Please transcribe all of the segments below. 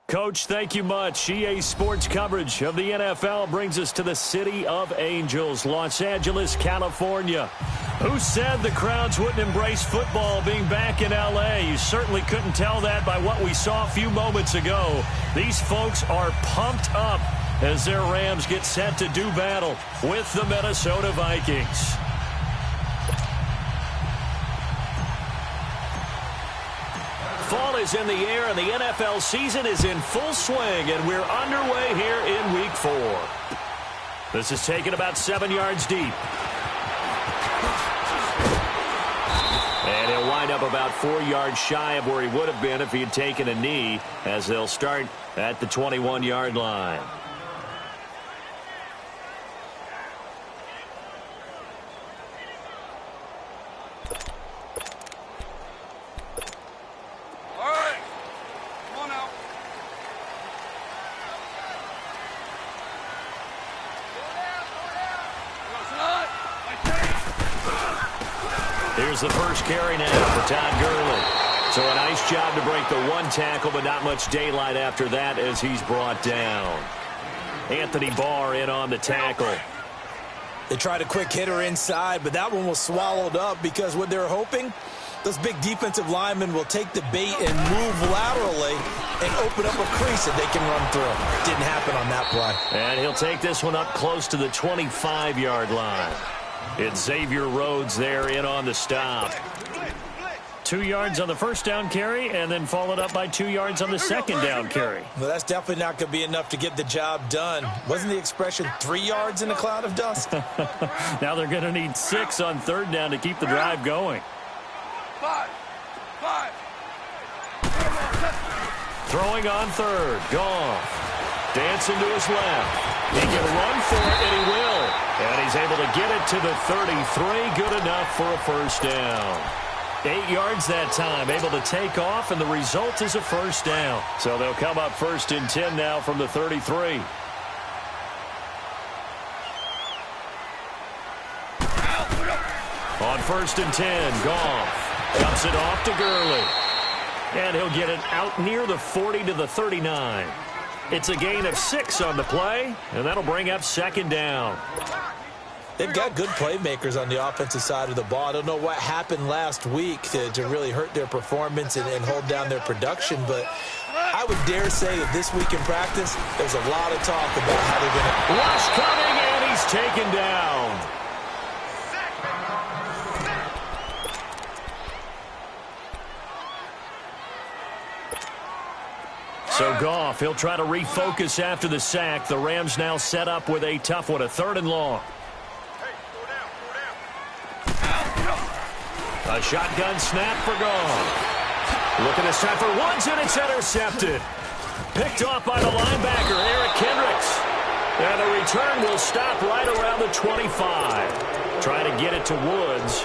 Coach, thank you much. EA Sports coverage of the NFL brings us to the City of Angels, Los Angeles, California. Who said the crowds wouldn't embrace football being back in L.A.? You certainly couldn't tell that by what we saw a few moments ago. These folks are pumped up as their Rams get set to do battle with the Minnesota Vikings. Fall is in the air, and the NFL season is in full swing, and we're underway here in Week 4. This is taken about 7 yards deep. And he'll wind up about 4 yards shy of where he would have been if he had taken a knee, as they'll start at the 21-yard line. Here's the first carry now for Todd Gurley. So a nice job to break the one tackle, but not much daylight after that as he's brought down. Anthony Barr in on the tackle. They tried a quick hitter inside, but that one was swallowed up because what they're hoping, those big defensive linemen will take the bait and move laterally and open up a crease that they can run through. Didn't happen on that play. And he'll take this one up close to the 25-yard line. It's Xavier Rhodes there in on the stop. 2 yards on the first down carry, and then followed up by 2 yards on the second down carry. Well, that's definitely not going to be enough to get the job done. Wasn't the expression 3 yards in a cloud of dust? Now they're going to need 6 on third down to keep the drive going. Throwing on third. Goff. Dancing to his left. He can run for it, and he will. And he's able to get it to the 33. Good enough for a first down. 8 yards that time. Able to take off, and the result is a first down. So they'll come up first and 10 now from the 33. On first and 10, Goff dumps it off to Gurley. And he'll get it out near the 40 to the 39. It's a gain of 6 on the play, and that'll bring up second down. They've got good playmakers on the offensive side of the ball. I don't know what happened last week to really hurt their performance and hold down their production, but I would dare say that this week in practice, there's a lot of talk about how they're going to... Rush coming, and he's taken down. So Goff, he'll try to refocus after the sack. The Rams now set up with a tough one, a 3rd and long. A shotgun snap for Goff. Looking this time for Woods, and it's intercepted. Picked off by the linebacker, Eric Kendricks. And the return will stop right around the 25. Trying to get it to Woods.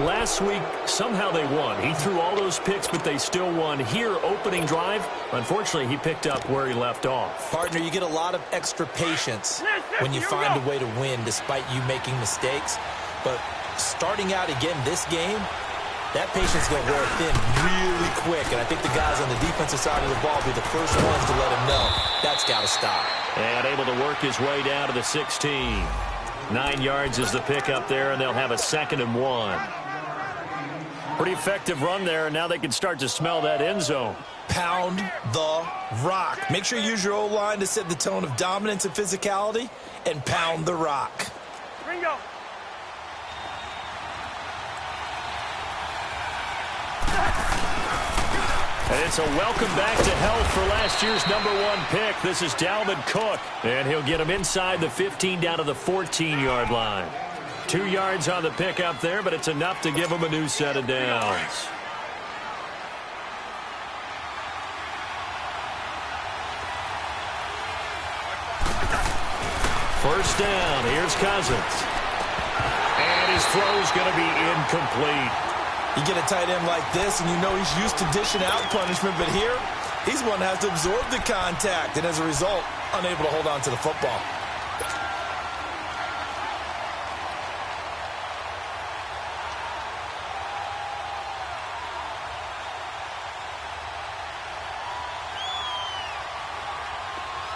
Last week, somehow they won. He threw all those picks, but they still won. Here, opening drive, unfortunately, he picked up where he left off. Partner, you get a lot of extra patience when you find a way to win despite you making mistakes. But starting out again this game, that patience is going to wear thin really quick. And I think the guys on the defensive side of the ball will be the first ones to let him know that's got to stop. And able to work his way down to the 16. 9 yards is the pickup there, and they'll have a 2nd and 1. Pretty effective run there, and now they can start to smell that end zone. Pound the rock. Make sure you use your O-line to set the tone of dominance and physicality, and pound the rock. Ringo. And it's a welcome back to health for last year's #1 pick. This is Dalvin Cook, and he'll get him inside the 15 down to the 14-yard line. 2 yards on the pickup there, but it's enough to give him a new set of downs. First down, here's Cousins. And his throw's going to be incomplete. You get a tight end like this, and you know he's used to dishing out punishment, but here, he's one that has to absorb the contact, and as a result, unable to hold on to the football.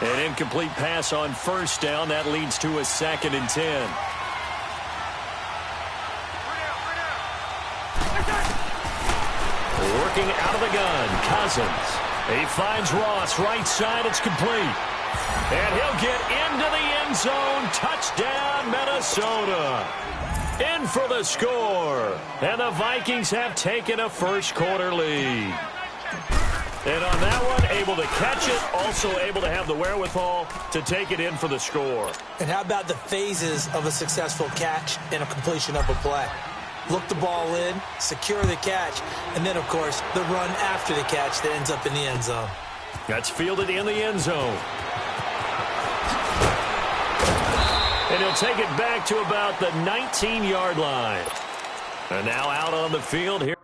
An incomplete pass on first down. That leads to a 2nd and 10. Working out of the gun, Cousins. He finds Ross, right side, it's complete. And he'll get into the end zone. Touchdown, Minnesota. In for the score. And the Vikings have taken a first-quarter lead. And on that one, able to catch it, also able to have the wherewithal to take it in for the score. And how about the phases of a successful catch and a completion of a play? Look the ball in, secure the catch, and then, of course, the run after the catch that ends up in the end zone. That's fielded in the end zone. And he'll take it back to about the 19-yard line. And now out on the field here.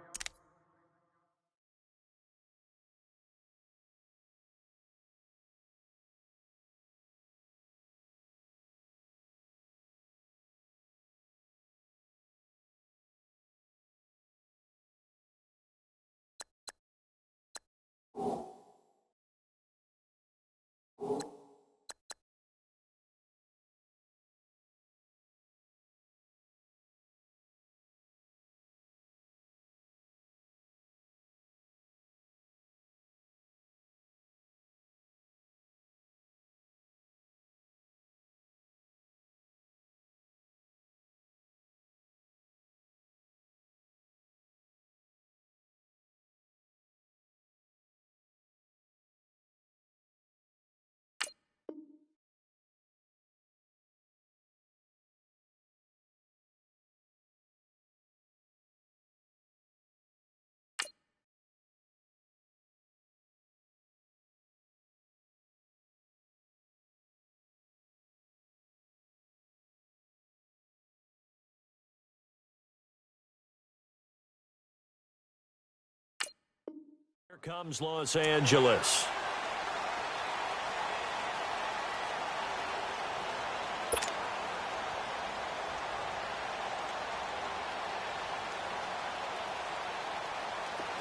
Here comes Los Angeles.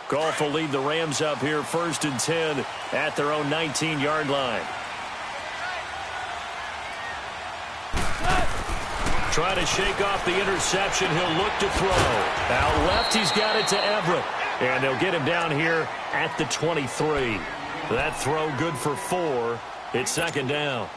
Goff will lead the Rams up here 1st and 10 at their own 19-yard line. Trying to shake off the interception. He'll look to throw. Out left, he's got it to Everett. And they'll get him down here at the 23. That throw good for 4. It's 2nd down.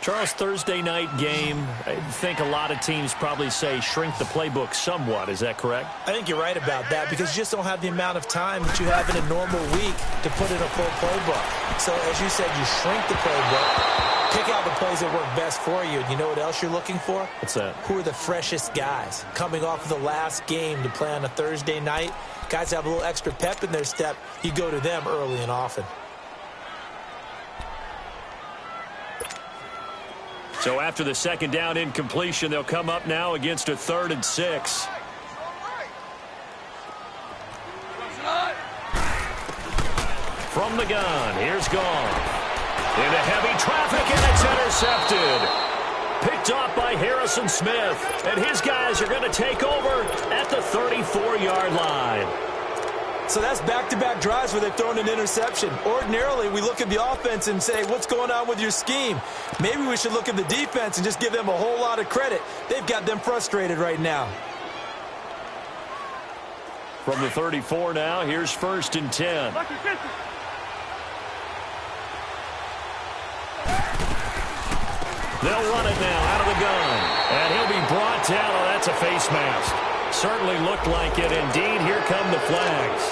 Charles, Thursday night game, I think a lot of teams probably say shrink the playbook somewhat. Is that correct? I think you're right about that because you just don't have the amount of time that you have in a normal week to put in a full playbook. So, as you said, you shrink the playbook. Pick out the plays that work best for you. And you know what else you're looking for? What's that? Who are the freshest guys coming off of the last game to play on a Thursday night? Guys have a little extra pep in their step. You go to them early and often. So after the 2nd down incompletion, they'll come up now against a 3rd and 6. From the gun, here's Goff. Into heavy traffic, and it's intercepted. Picked off by Harrison Smith. And his guys are going to take over at the 34-yard line. So that's back-to-back drives where they've thrown an interception. Ordinarily, we look at the offense and say, what's going on with your scheme? Maybe we should look at the defense and just give them a whole lot of credit. They've got them frustrated right now. From the 34 now, here's 1st and 10. They'll run it now out of the gun. And he'll be brought down. Oh, that's a face mask. Certainly looked like it. Indeed, here come the flags.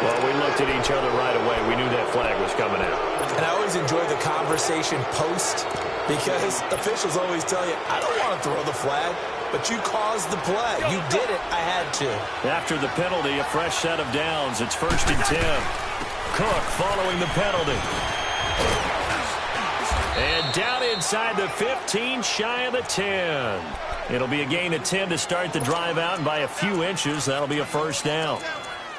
Well, we looked at each other right away. We knew that flag was coming out. And I always enjoy the conversation post because officials always tell you, I don't want to throw the flag, but you caused the play. You did it. I had to. After the penalty, a fresh set of downs. It's 1st and 10. Cook following the penalty. And down inside the 15, shy of the 10. It'll be a gain of 10 to start the drive out, and by a few inches, that'll be a 1st down.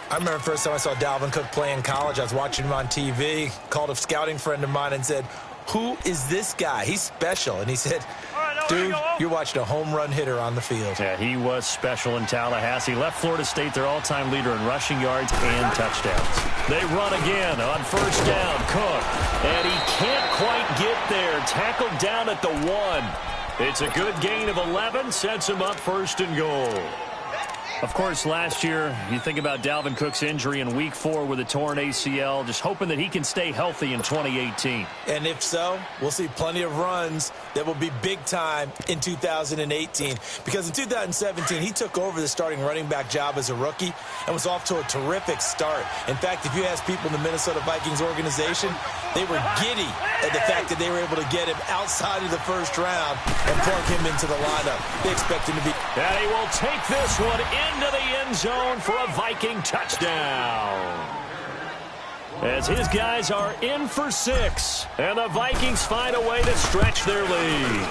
I remember the first time I saw Dalvin Cook play in college. I was watching him on TV, called a scouting friend of mine and said, who is this guy? He's special. And he said, Dude, you're watching a home run hitter on the field. Yeah, he was special in Tallahassee. Left Florida State their all-time leader in rushing yards and touchdowns. They run again on first down. Cook. And he can't quite get there. Tackled down at the 1. It's a good gain of 11. Sets him up first and goal. Of course, last year, you think about Dalvin Cook's injury in Week 4 with a torn ACL, just hoping that he can stay healthy in 2018. And if so, we'll see plenty of runs that will be big time in 2018. Because in 2017, he took over the starting running back job as a rookie and was off to a terrific start. In fact, if you ask people in the Minnesota Vikings organization, they were giddy at the fact that they were able to get him outside of the first round and plug him into the lineup. They expect him to be... And he will take this one into the end zone for a Viking touchdown. As his guys are in for 6. And the Vikings find a way to stretch their lead.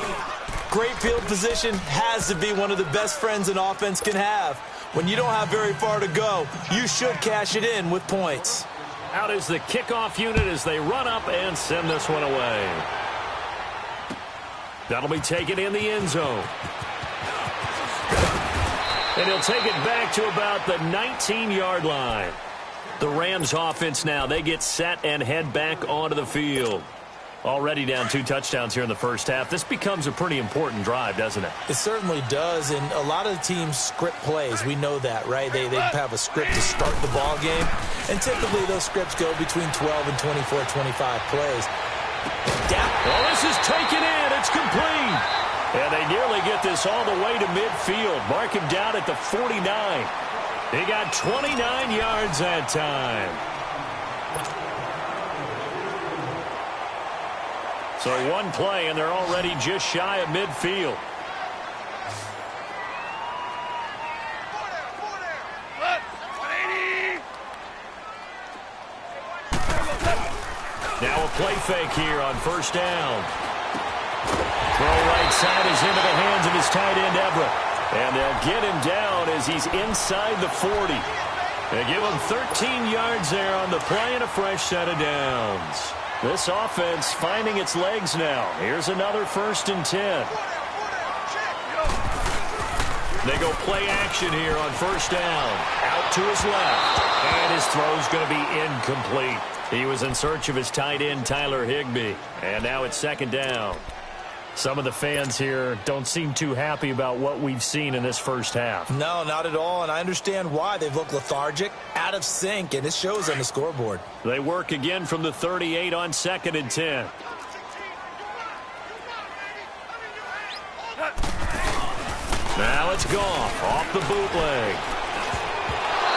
Great field position has to be one of the best friends an offense can have. When you don't have very far to go, you should cash it in with points. Out is the kickoff unit as they run up and send this one away. That'll be taken in the end zone. And he'll take it back to about the 19-yard line. The Rams offense now, they get set and head back onto the field. Already down 2 touchdowns here in the first half. This becomes a pretty important drive, doesn't it? It certainly does, and a lot of the teams script plays. We know that, right? They have a script to start the ball game, and typically those scripts go between 12 and 24, 25 plays. Well, this is taken in. It's complete. And they nearly get this all the way to midfield. Mark him down at the 49. He got 29 yards that time. So one play, and they're already just shy of midfield. Now a play fake here on first down. Throw right side is into the hands of his tight end, Everett. And they'll get him down as he's inside the 40. They give him 13 yards there on the play and a fresh set of downs. This offense finding its legs now. Here's another 1st and 10. They go play action here on first down. Out to his left. And his throw's going to be incomplete. He was in search of his tight end, Tyler Higbee. And now it's 2nd down. Some of the fans here don't seem too happy about what we've seen in this first half. No, not at all, and I understand why. They've looked lethargic, out of sync, and it shows on the scoreboard. They work again from the 38 on 2nd and 10. Now it's Goff off the bootleg.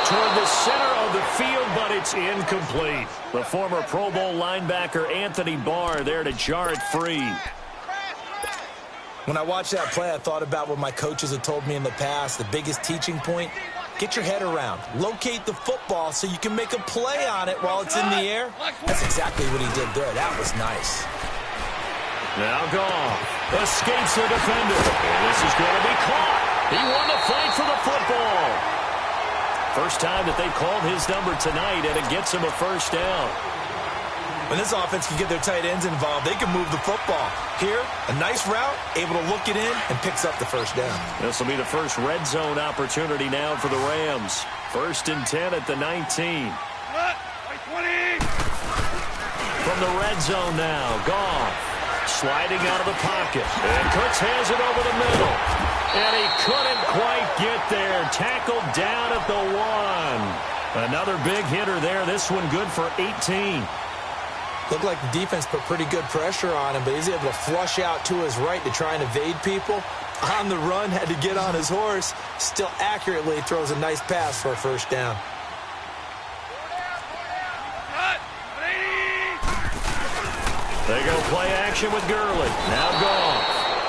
Toward the center of the field, but it's incomplete. The former Pro Bowl linebacker Anthony Barr there to jar it free. When I watched that play, I thought about what my coaches had told me in the past. The biggest teaching point, get your head around. Locate the football so you can make a play on it while it's in the air. That's exactly what he did there. That was nice. Now Goff escapes the defender. And this is going to be caught. He won the fight for the football. First time that they called his number tonight, and it gets him a first down. When this offense can get their tight ends involved, they can move the football. Here, a nice route, able to look it in, and picks up the first down. This will be the first red zone opportunity now for the Rams. 1st and 10 at the 19. From the red zone now, Goff sliding out of the pocket. And Cooks has it over the middle. And he couldn't quite get there. Tackled down at the 1. Another big hitter there. This one good for 18. Looked like the defense put pretty good pressure on him, but he's able to flush out to his right to try and evade people. On the run, had to get on his horse. Still accurately throws a nice pass for a first down. They go play action with Gurley. Now Goff.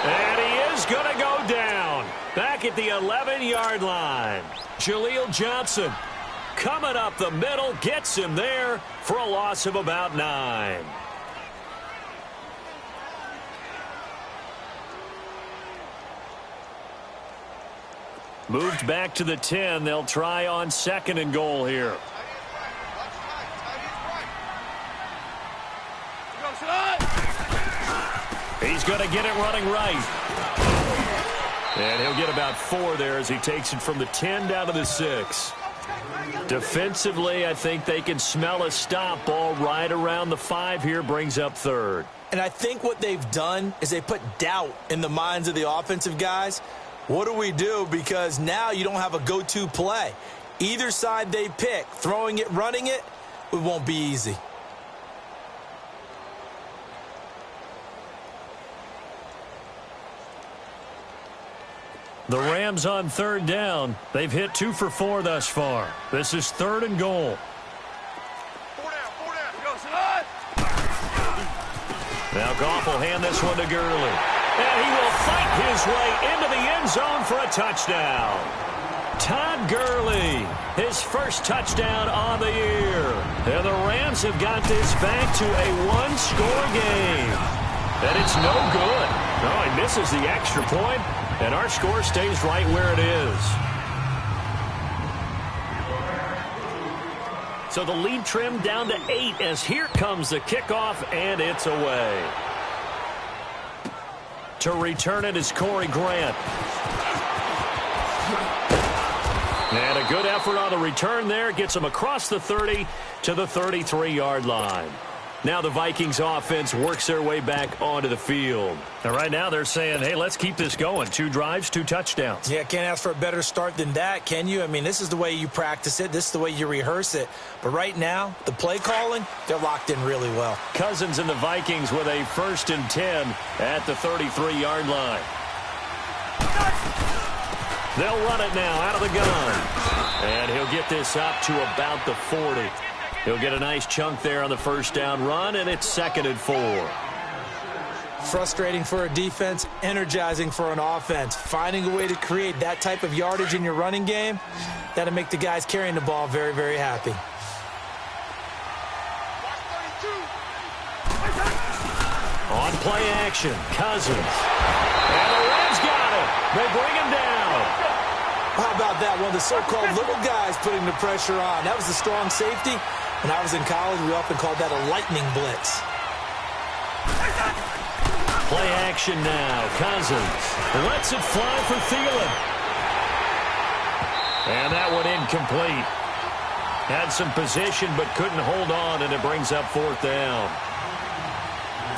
And he is going to go down. Back at the 11-yard line. Jaleel Johnson coming up the middle, gets him there for a loss of about 9. Moved back to the 10. They'll try on 2nd and goal here. He's going to get it running right. And he'll get about 4 there as he takes it from the 10 down to the 6. Defensively, I think they can smell a stop. Ball right around the 5 here, brings up 3rd. And I think what they've done is they put doubt in the minds of the offensive guys. What do we do? Because now you don't have a go-to play. Either side they pick, throwing it, running it, it won't be easy. The Rams on 3rd down. They've hit 2 for 4 thus far. This is 3rd and goal. 4 down. Go, son. Now Goff will hand this one to Gurley. And he will fight his way into the end zone for a touchdown. Todd Gurley, his first touchdown on the year. And the Rams have got this back to a 1-score game. And it's no good. No, he misses the extra point, and our score stays right where it is. So the lead trimmed down to 8 as here comes the kickoff, and it's away. To return it is Corey Grant. And a good effort on the return there. Gets him across the 30 to the 33-yard line. Now the Vikings offense works their way back onto the field. And right now they're saying, hey, let's keep this going. 2 drives, 2 touchdowns. Yeah, can't ask for a better start than that, can you? I mean, this is the way you practice it. This is the way you rehearse it. But right now, the play calling, they're locked in really well. Cousins and the Vikings with a 1st and 10 at the 33-yard line. They'll run it now out of the gun. And he'll get this up to about the 40. He'll get a nice chunk there on the 1st down run, and it's 2nd and 4. Frustrating for a defense, energizing for an offense. Finding a way to create that type of yardage in your running game, that'll make the guys carrying the ball very, very happy. On play action, Cousins. And the Reds got him. They bring him down. How about that? One of the so-called little guys putting the pressure on. That was a strong safety. When I was in college, we often called that a lightning blitz. Play action now. Cousins lets it fly for Thielen. And that one incomplete. Had some position but couldn't hold on, and it brings up 4th down.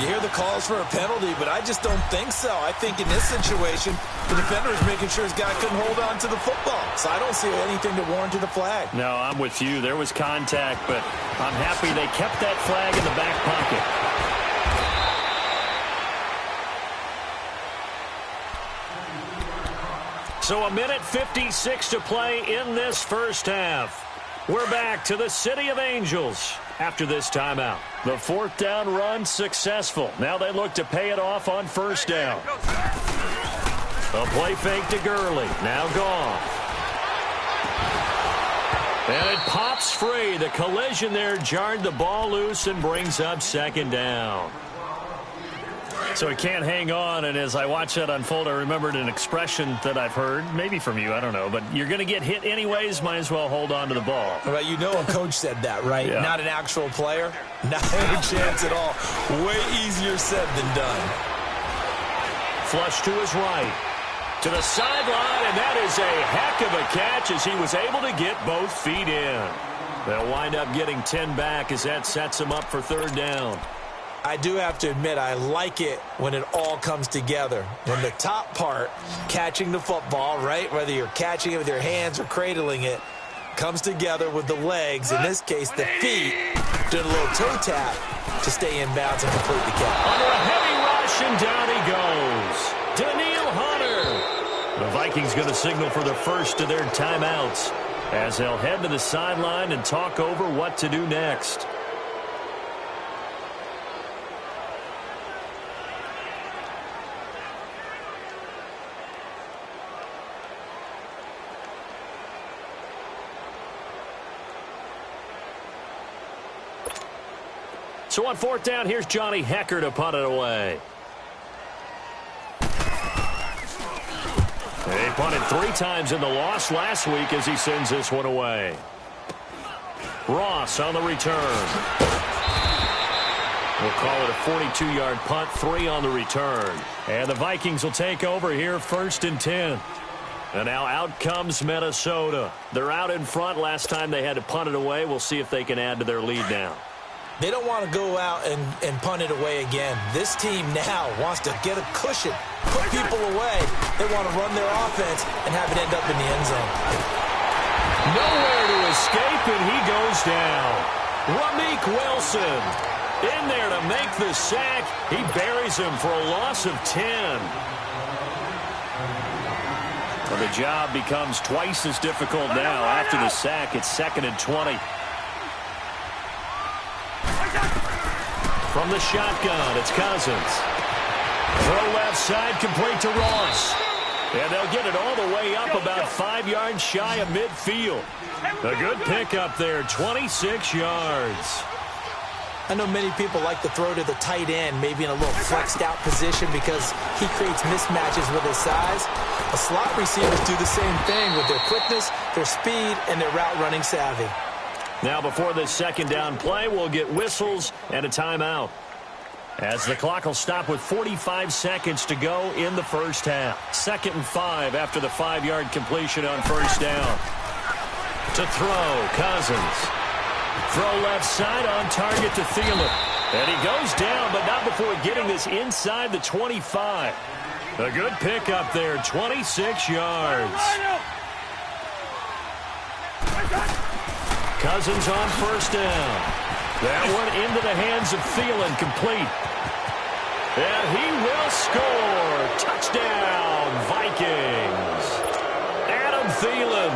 You hear the calls for a penalty, but I just don't think so. I think in this situation, the defender is making sure his guy couldn't hold on to the football. So I don't see anything to warrant the flag. No, I'm with you. There was contact, but I'm happy they kept that flag in the back pocket. So 1:56 to play in this first half. We're back to the City of Angels after this timeout. The 4th down run successful. Now they look to pay it off on 1st down. A play fake to Gurley. Now gone. And it pops free. The collision there jarred the ball loose and brings up 2nd down. So he can't hang on, and as I watch that unfold, I remembered an expression that I've heard, maybe from you, I don't know, but you're going to get hit anyways, might as well hold on to the ball. Well, you know a coach said that, right? Yeah. Not an actual player. Not any chance at all. Way easier said than done. Flush to his right. To the sideline, and that is a heck of a catch as he was able to get both feet in. They'll wind up getting 10 back as that sets him up for 3rd down. I do have to admit, I like it when it all comes together. When the top part, catching the football, right, whether you're catching it with your hands or cradling it, comes together with the legs, in this case the feet, doing a little toe tap to stay in bounds and complete the catch. Under a heavy rush, and down he goes. Daniil Hunter. The Vikings going to signal for the first of their timeouts as they'll head to the sideline and talk over what to do next. So on 4th down, here's Johnny Hecker to punt it away. They punted 3 times in the loss last week as he sends this one away. Ross on the return. We'll call it a 42-yard punt, 3 on the return. And the Vikings will take over here, 1st and 10. And now out comes Minnesota. They're out in front. Last time they had to punt it away. We'll see if they can add to their lead now. They don't want to go out and punt it away again. This team now wants to get a cushion, put people away. They want to run their offense and have it end up in the end zone. Nowhere to escape, and he goes down. Ramik Wilson in there to make the sack. He buries him for a loss of 10. Well, the job becomes twice as difficult now. After the sack, it's 2nd and 20. From the shotgun, it's Cousins. Throw left side, complete to Ross. And they'll get it all the way up about 5 yards shy of midfield. A good pickup there, 26 yards. I know many people like to throw to the tight end, maybe in a little flexed out position because he creates mismatches with his size. The slot receivers do the same thing with their quickness, their speed, and their route running savvy. Now before this 2nd down play, we'll get whistles and a timeout, as the clock will stop with 45 seconds to go in the first half. 2nd and 5 after the 5-yard completion on 1st down. To throw, Cousins. Throw left side, on target to Thielen. And he goes down, but not before getting this inside the 25. A good pickup there, 26 yards. Cousins on 1st down. That one into the hands of Thielen, complete. And he will score. Touchdown, Vikings. Adam Thielen,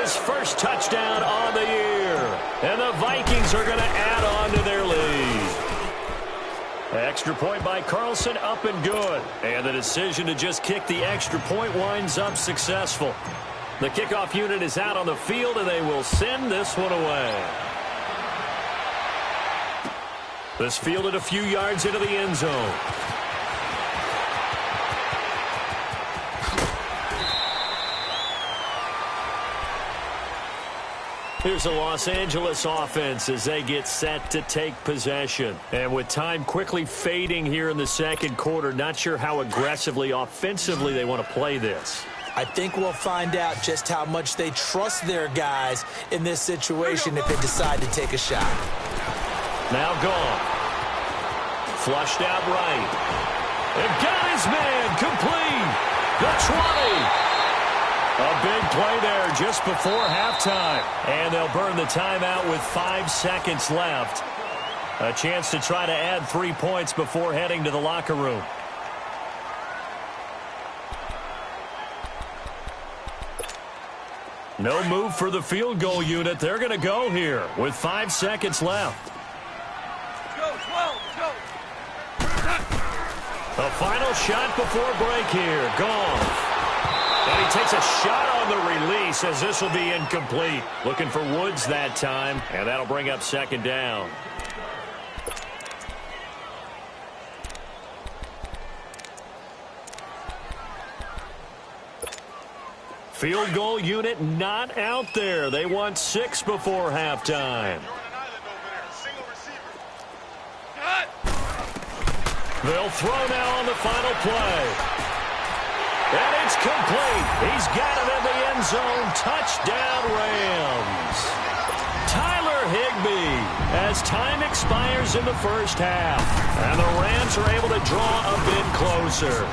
his first touchdown on the year. And the Vikings are going to add on to their lead. Extra point by Carlson, up and good. And the decision to just kick the extra point winds up successful. The kickoff unit is out on the field, and they will send this one away. This fielded a few yards into the end zone. Here's the Los Angeles offense as they get set to take possession. And with time quickly fading here in the 2nd quarter, not sure how aggressively, offensively they want to play this. I think we'll find out just how much they trust their guys in this situation if they decide to take a shot. Now gone. Flushed out right. And got his man complete. The 20. A big play there just before halftime. And they'll burn the timeout with 5 seconds left. A chance to try to add 3 points before heading to the locker room. No move for the field goal unit. They're going to go here with 5 seconds left. Go, 12, go. The final shot before break here. Gone. And he takes a shot on the release as this will be incomplete. Looking for Woods that time, and that'll bring up 2nd down. Field goal unit not out there. They want 6 before halftime. They'll throw now on the final play. And it's complete. He's got it in the end zone. Touchdown, Rams. Tyler Higbee as time expires in the first half. And the Rams are able to draw a bit closer.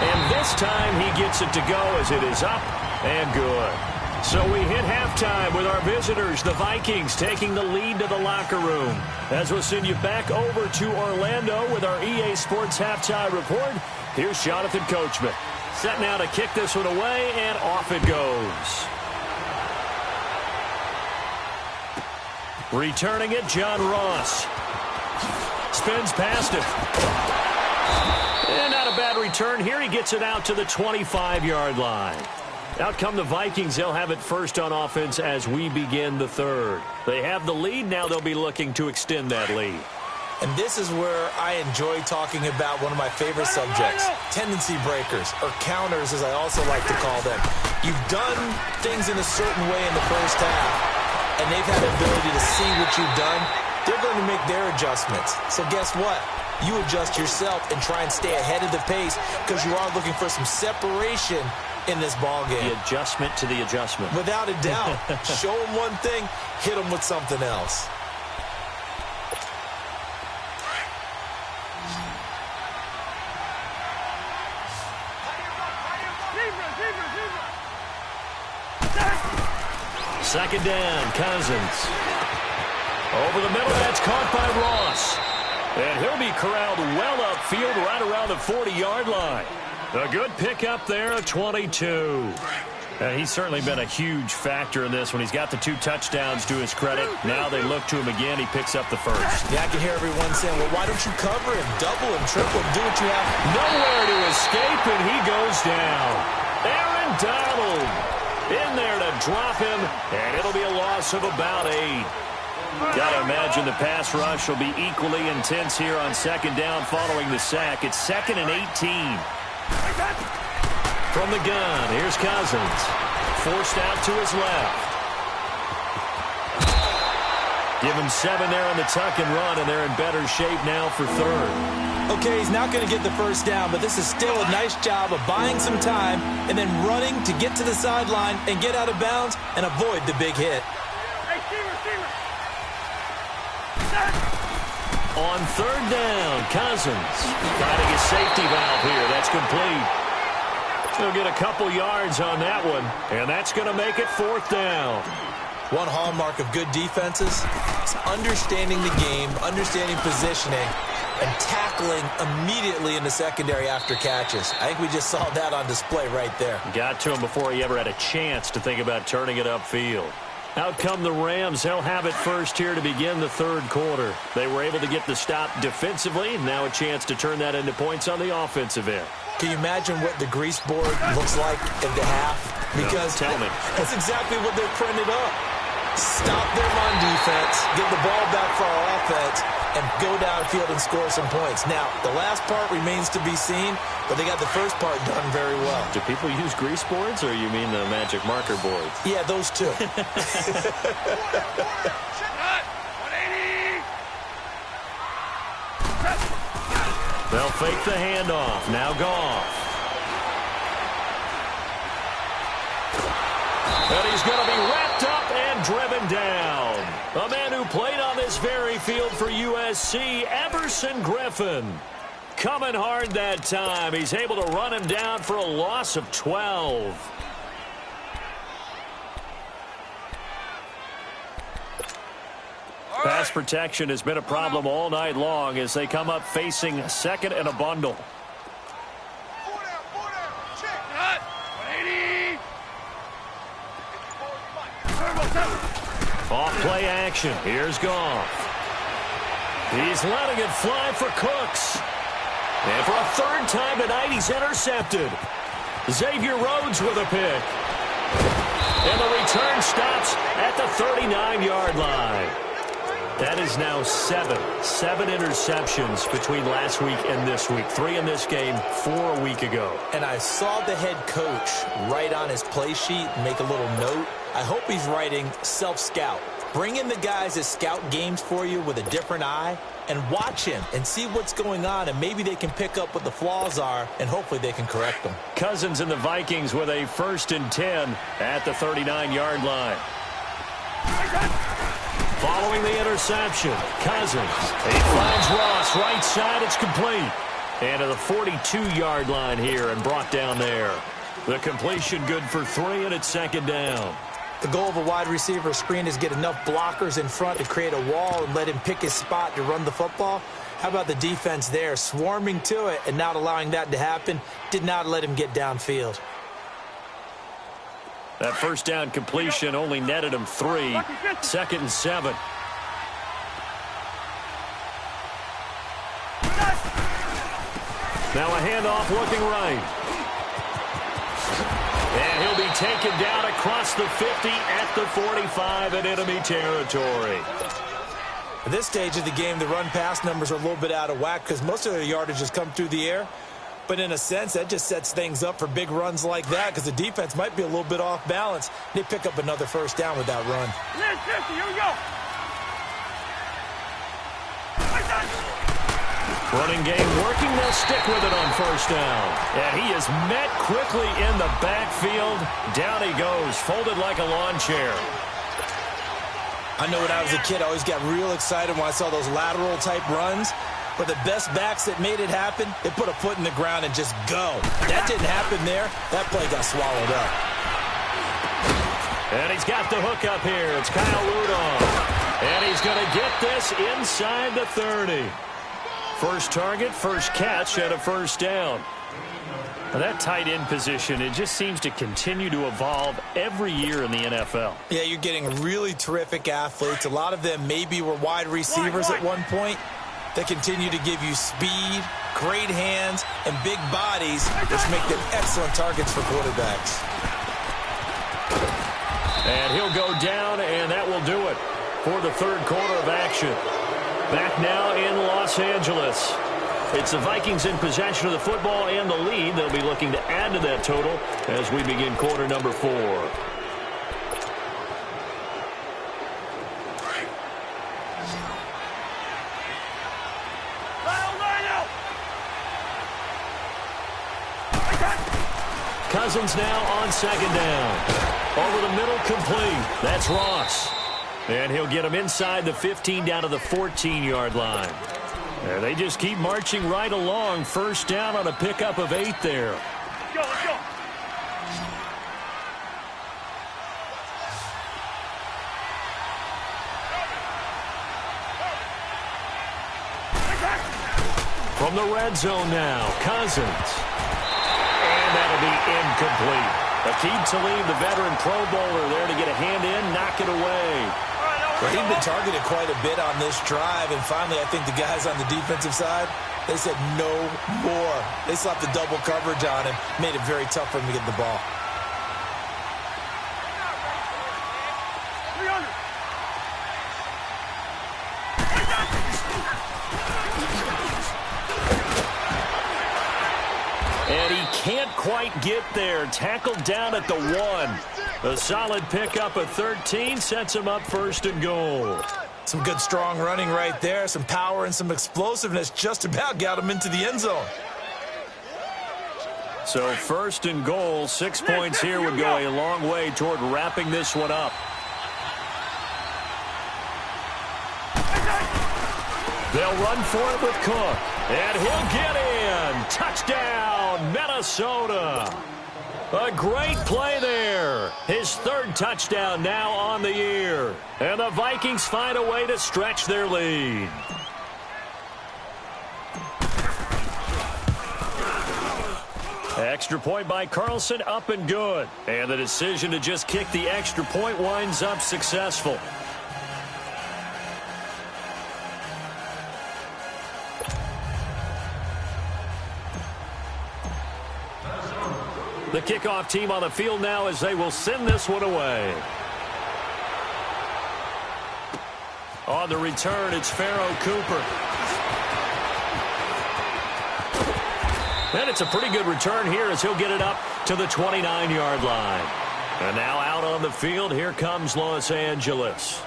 And this time he gets it to go as it is up and good. So we hit halftime with our visitors, the Vikings, taking the lead to the locker room. As we'll send you back over to Orlando with our EA Sports Halftime Report, here's Jonathan Coachman. Set now to kick this one away, and off it goes. Returning it, John Ross. Spins past him. And not a bad return here. He gets it out to the 25-yard line. Out come the Vikings. They'll have it first on offense as we begin the 3rd. They have the lead. Now they'll be looking to extend that lead. And this is where I enjoy talking about one of my favorite subjects, tendency breakers, or counters as I also like to call them. You've done things in a certain way in the first half, and they've had the ability to see what you've done they're going to make their adjustments. So guess what? You adjust yourself and try and stay ahead of the pace because you are looking for some separation in this ball game. The adjustment to the adjustment. Without a doubt. Show them one thing, hit them with something else. Second down, Cousins. Over the middle, that's caught by Ross. And he'll be corralled well upfield right around the 40-yard line. A good pickup there, 22. He's certainly been a huge factor in this when he's got the 2 touchdowns to his credit. Now they look to him again. He picks up the first. Yeah, I can hear everyone saying, well, why don't you cover him, double him, triple him, do what you have. Nowhere to escape, and he goes down. Aaron Donald in there to drop him, and it'll be a loss of about 8. Got to imagine the pass rush will be equally intense here on second down following the sack. It's 2nd and 18. From the gun, here's Cousins. Forced out to his left. Give him 7 there on the tuck and run, and they're in better shape now for third. Okay, he's not going to get the first down, but this is still a nice job of buying some time and then running to get to the sideline and get out of bounds and avoid the big hit. On third down, Cousins finding his safety valve here. That's complete. He'll get a couple yards on that one, and that's going to make it 4th down. One hallmark of good defenses is understanding the game, understanding positioning, and tackling immediately in the secondary after catches. I think we just saw that on display right there. Got to him before he ever had a chance to think about turning it upfield. Out come the Rams. They'll have it first here to begin the third quarter. They were able to get the stop defensively, and now a chance to turn that into points on the offensive end. Can you imagine what the grease board looks like at the half? Because no, tell me. That's exactly what they're printed up. Stop them on defense, get the ball back for our offense, and go downfield and score some points. Now, the last part remains to be seen, but they got the first part done very well. Do people use grease boards, or you mean the magic marker boards? Yeah, those two. They'll fake the handoff. Now Goff. And he's going to be wrapped up and driven down. A man who played on this very field for USC, Everson Griffin. Coming hard that time. He's able to run him down for a loss of 12. Pass protection has been a problem all night long as they come up facing 2nd and a bundle. Off play action. Here's Goff. He's letting it fly for Cooks. And for a 3rd time tonight, he's intercepted. Xavier Rhodes with a pick. And the return stops at the 39-yard line. That is now 7 interceptions between last week and this week. 3 in this game, 4 a week ago. And I saw the head coach write on his play sheet, make a little note. I hope he's writing self-scout. Bring in the guys that scout games for you with a different eye and watch him and see what's going on, and maybe they can pick up what the flaws are, and hopefully they can correct them. Cousins and the Vikings with a 1st and 10 at the 39-yard line. Following the interception, Cousins. He finds Ross right side. It's complete. And to the 42-yard line here and brought down there. The completion good for 3, and it's 2nd down. The goal of a wide receiver screen is get enough blockers in front to create a wall and let him pick his spot to run the football. How about the defense there, swarming to it and not allowing that to happen? Did not let him get downfield. That 1st down completion only netted him 3. 2nd and 7. Now a handoff looking right. And he'll be taken down across the 50 at the 45 in enemy territory. At this stage of the game, the run-pass numbers are a little bit out of whack because most of their yardage has come through the air. But in a sense, that just sets things up for big runs like that because the defense might be a little bit off balance. They pick up another 1st down with that run. Here we go. Running game working. They'll stick with it on first down. And he is met quickly in the backfield. Down he goes, folded like a lawn chair. I know when I was a kid, I always got real excited when I saw those lateral-type runs. But the best backs that made it happen, they put a foot in the ground and just go. That didn't happen there. That play got swallowed up. And he's got the hook up here. It's Kyle Rudolph. And he's going to get this inside the 30. First target, first catch, and a first down. Now that tight end position, it just seems to continue to evolve every year in the NFL. Yeah, you're getting really terrific athletes. A lot of them maybe were wide receivers at one point. They continue to give you speed, great hands, and big bodies, which make them excellent targets for quarterbacks. And he'll go down, and that will do it for the third quarter of action. Back now in Los Angeles. It's the Vikings in possession of the football and the lead. They'll be looking to add to that total as we begin quarter number 4. Cousins now on second down. Over the middle, complete. That's Ross. And he'll get him inside the 15 down to the 14-yard line. And they just keep marching right along. First down on a pickup of 8 there. Let's go, let's go. From the red zone now, Cousins. And that'll be incomplete. Aqib Talib, the veteran Pro Bowler, there to get a hand in, knock it away. Well, he'd been targeted quite a bit on this drive, and finally I think the guys on the defensive side, they said no more. They slapped the double coverage on him, made it very tough for him to get the ball. And he can't quite get there. Tackled down at the 1. A solid pickup of 13 sets him up first and goal. Some good strong running right there. Some power and some explosiveness just about got him into the end zone. So first and goal, 6 points here would go a long way toward wrapping this one up. They'll run for it with Cook. And he'll get in. Touchdown, Minnesota. A great play there. His third touchdown now on the year. And the Vikings find a way to stretch their lead. Extra point by Carlson, up and good. And the decision to just kick the extra point winds up successful. The kickoff team on the field now as they will send this one away. On the return, it's Pharaoh Cooper. And it's a pretty good return here as he'll get it up to the 29-yard line. And now out on the field, here comes Los Angeles.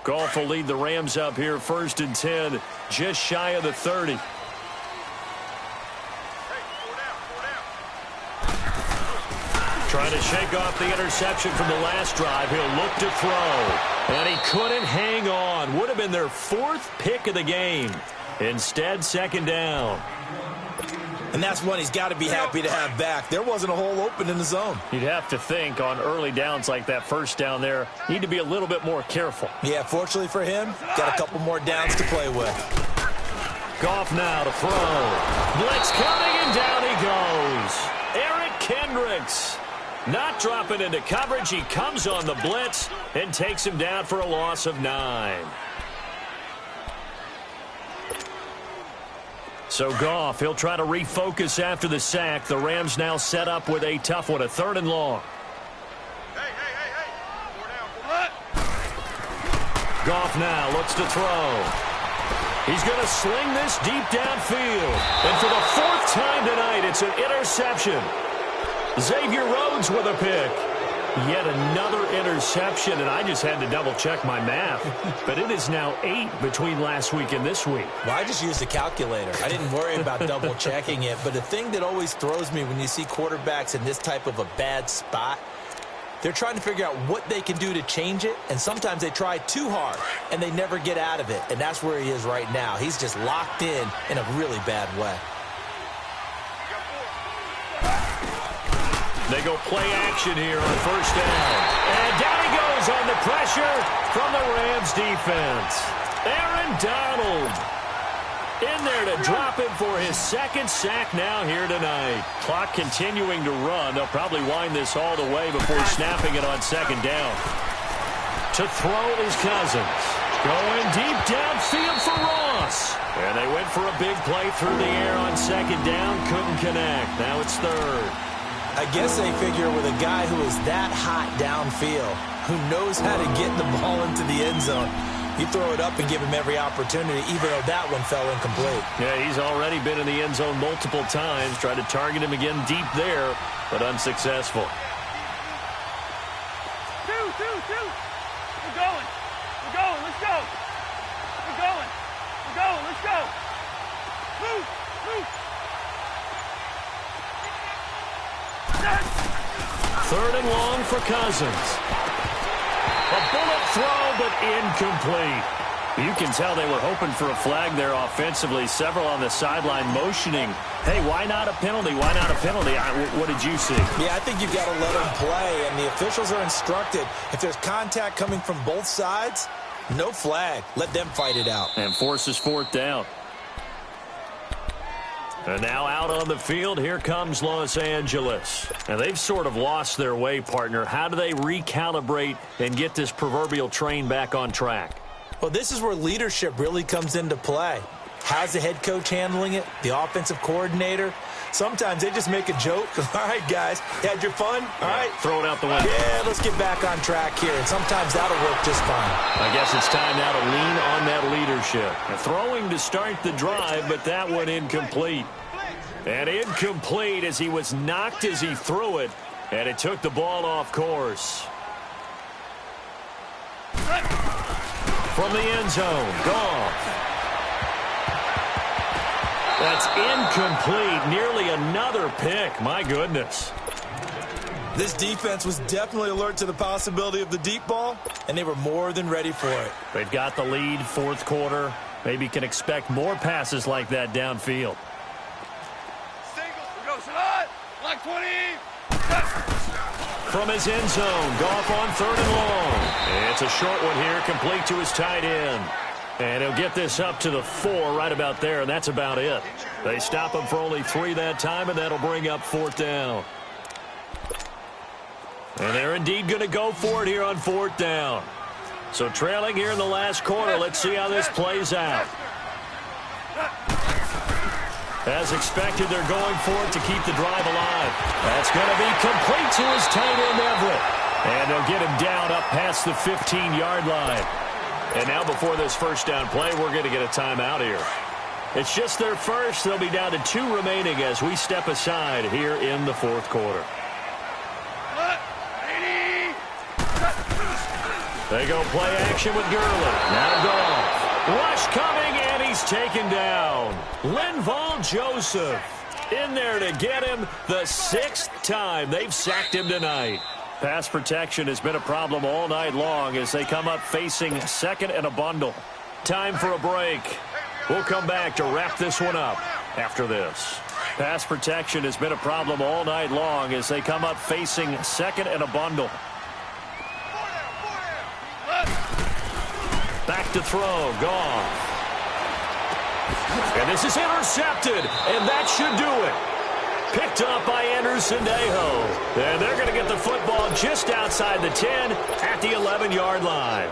Goff will lead the Rams up here first and 10, just shy of the 30. Trying to shake off the interception from the last drive. He'll look to throw. And he couldn't hang on. Would have been their 4th pick of the game. Instead, second down. And that's one he's got to be happy to have back. There wasn't a hole open in the zone. You'd have to think on early downs like that first down there, need to be a little bit more careful. Yeah, fortunately for him, got a couple more downs to play with. Goff now to throw. Blitz coming, and down he goes. Eric Kendricks not dropping into coverage. He comes on the blitz and takes him down for a loss of 9. So Goff, he'll try to refocus after the sack. The Rams now set up with a tough one, a 3rd and long. Hey. 4 down. Goff now looks to throw. He's going to sling this deep downfield. And for the 4th time tonight, it's an interception. Xavier Rhodes with a pick. Yet another interception, and I just had to double-check my math. But it is now 8 between last week and this week. Well, I just used a calculator. I didn't worry about double-checking it. But the thing that always throws me when you see quarterbacks in this type of a bad spot, they're trying to figure out what they can do to change it, and sometimes they try too hard, and they never get out of it. And that's where he is right now. He's just locked in a really bad way. They go play action here on first down. And down he goes on the pressure from the Rams defense. Aaron Donald in there to drop him for his second sack now here tonight. Clock continuing to run. They'll probably wind this all the way before snapping it on second down. To throw is Cousins. Going deep downfield for Ross. And they went for a big play through the air on second down. Couldn't connect. Now it's third. I guess they figure with a guy who is that hot downfield, who knows how to get the ball into the end zone, you throw it up and give him every opportunity, even though that one fell incomplete. Yeah, he's already been in the end zone multiple times. Tried to target him again deep there, but unsuccessful. Two. We're going. Let's go. We're going. Let's go. Move. Third and long for Cousins. A bullet throw, but incomplete. You can tell they were hoping for a flag there offensively. Several on the sideline motioning, hey, why not a penalty? Why not a penalty? What did you see? Yeah, I think you've got to let them play, and the officials are instructed, if there's contact coming from both sides, no flag. Let them fight it out. And forces fourth down. And now out on the field, here comes Los Angeles. And they've sort of lost their way, partner. How do they recalibrate and get this proverbial train back on track? Well, this is where leadership really comes into play. How's the head coach handling it? The offensive coordinator? Sometimes they just make a joke. All right, guys, had your fun? All right. Throw it out the window. Yeah, let's get back on track here. And sometimes that'll work just fine. I guess it's time now to lean on that leadership. Throwing to start the drive, but that one incomplete. And incomplete as he was knocked as he threw it. And it took the ball off course. From the end zone, Goff. That's incomplete. Nearly another pick. My goodness. This defense was definitely alert to the possibility of the deep ball, and they were more than ready for it. They've got the lead, fourth quarter. Maybe can expect more passes like that downfield. Go, slide. Like 20. From his end zone, Goff on third and long. It's a short one here, complete to his tight end. And he'll get this up to the 4 right about there, and that's about it. They stop him for only 3 that time, and that'll bring up fourth down. And they're indeed going to go for it here on fourth down. So trailing here in the last quarter, let's see how this plays out. As expected, they're going for it to keep the drive alive. That's going to be complete to his tight end, Everett. And they'll get him down up past the 15-yard line. And now before this first down play, we're going to get a timeout here. It's just their first. They'll be down to 2 remaining as we step aside here in the fourth quarter. They go play action with Gurley. Now Goff. Rush coming, and he's taken down. Linval Joseph in there to get him the 6th time they've sacked him tonight. Pass protection has been a problem all night long as they come up facing second and a bundle. Time for a break. We'll come back to wrap this one up after this. Pass protection has been a problem all night long as they come up facing second and a bundle. Back to throw, Goff. And this is intercepted, and that should do it. Picked up by Anderson Dejo. And they're going to get the football just outside the 10 at the 11-yard line.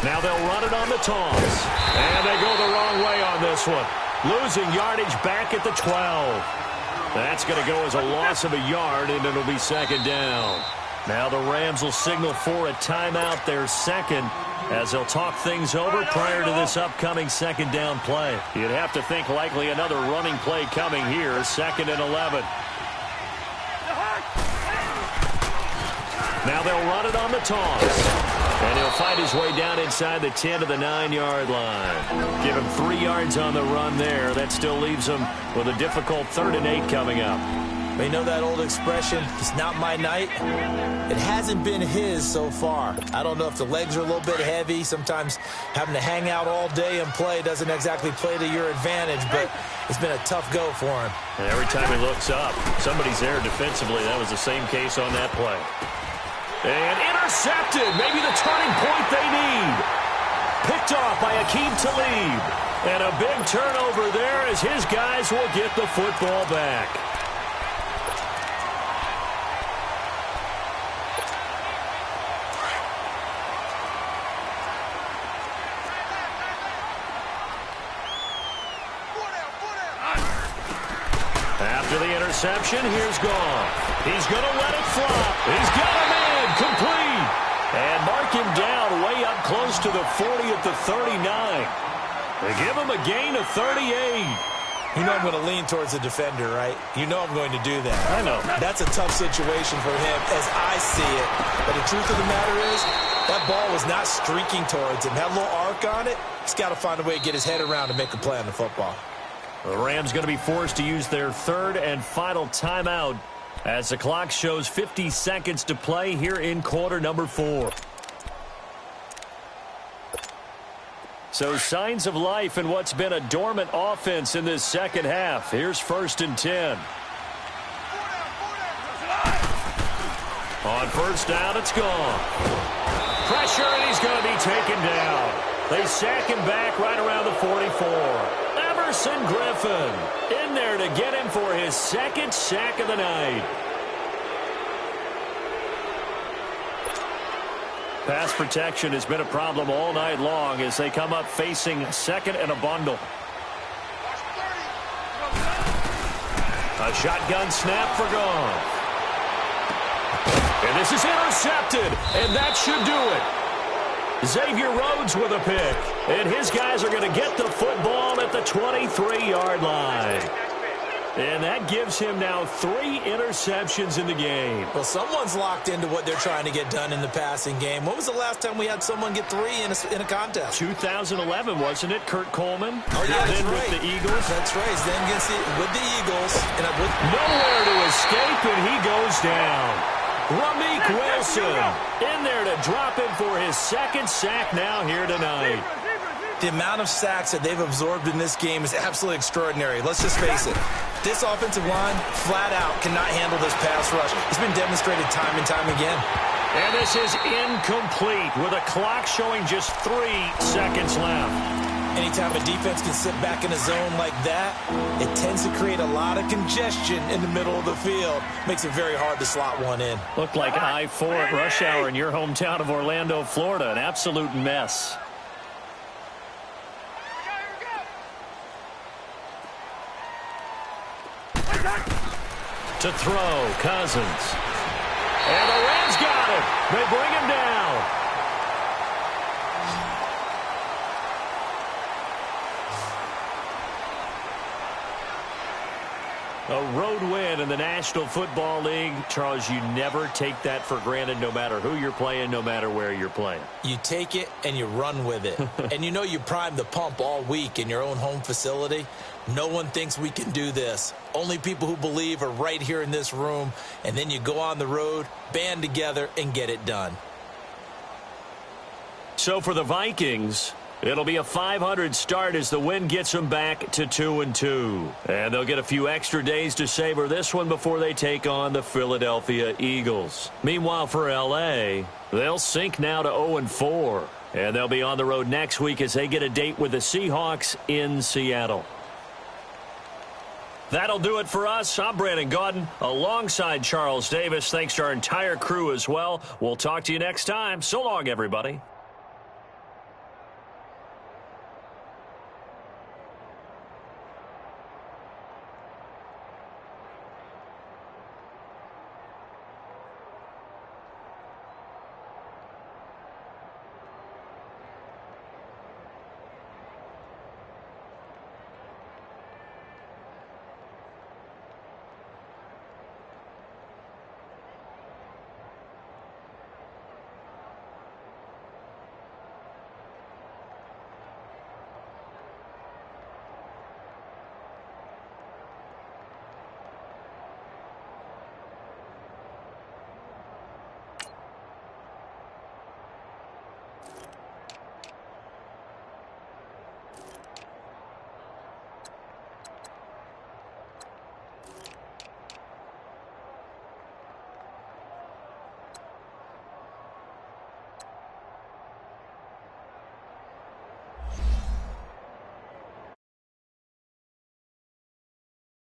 Now they'll run it on the toss. And they go the wrong way on this one. Losing yardage back at the 12. That's going to go as a loss of a yard, and it'll be second down. Now the Rams will signal for a timeout, their second, as they'll talk things over prior to this upcoming second down play. You'd have to think likely another running play coming here, second and 11. Now they'll run it on the toss. And he'll find his way down inside the 10 to the 9-yard line. Give him 3 yards on the run there. That still leaves him with a difficult 3rd and 8 coming up. You know that old expression, it's not my night? It hasn't been his so far. I don't know if the legs are a little bit heavy. Sometimes having to hang out all day and play doesn't exactly play to your advantage, but it's been a tough go for him. And every time he looks up, somebody's there defensively. That was the same case on that play. And intercepted. Maybe the turning point they need. Picked off by Akeem Talib. And a big turnover there as his guys will get the football back. After the interception, here's Goff. He's going to let it flop. He's got him in. Complete. And mark him down way up close to the 40 at the 39. They give him a gain of 38. You know I'm going to lean towards the defender, right? You know I'm going to do that. I know. That's a tough situation for him as I see it. But the truth of the matter is, that ball was not streaking towards him. Had a little arc on it. He's got to find a way to get his head around and make a play on the football. The Rams going to be forced to use their 3rd and final timeout as the clock shows 50 seconds to play here in quarter number 4. So signs of life in what's been a dormant offense in this second half. Here's 1st and 10. On 1st down, it's gone. Pressure, and he's going to be taken down. They sack him back right around the 44. Everson Griffin in there to get him for his 2nd sack of the night. Pass protection has been a problem all night long as they come up facing 2nd and a bundle. A shotgun snap for Goff. And this is intercepted, and that should do it. Xavier Rhodes with a pick, and his guys are going to get the football at the 23-yard line. And that gives him now 3 interceptions in the game. Well, someone's locked into what they're trying to get done in the passing game. When was the last time we had someone get 3 in a contest? 2011, wasn't it? Kurt Coleman. Oh, yeah, that's then right. With the Eagles. That's right. Then with the Eagles. And nowhere to escape, and he goes down. Ramik Wilson in there to drop him for his 2nd sack now here tonight. The amount of sacks that they've absorbed in this game is absolutely extraordinary. Let's just face it. This offensive line, flat out, cannot handle this pass rush. It's been demonstrated time and time again. And this is incomplete with a clock showing just 3 seconds left. Anytime a defense can sit back in a zone like that, it tends to create a lot of congestion in the middle of the field. Makes it very hard to slot one in. Looked like I-4 at rush hour in your hometown of Orlando, Florida. An absolute mess. To throw, Cousins. And the Rams got it. They bring him down. A road win in the National Football League. Charles, you never take that for granted no matter who you're playing, no matter where you're playing. You take it and you run with it. And you know you primed the pump all week in your own home facility. No one thinks we can do this. Only people who believe are right here in this room. And then you go on the road, band together, and get it done. So for the Vikings, it'll be a 500 start as the win gets them back to 2-2. And they'll get a few extra days to savor this one before they take on the Philadelphia Eagles. Meanwhile, for L.A., they'll sink now to 0-4. And they'll be on the road next week as they get a date with the Seahawks in Seattle. That'll do it for us. I'm Brandon Gaudin alongside Charles Davis. Thanks to our entire crew as well. We'll talk to you next time. So long, everybody.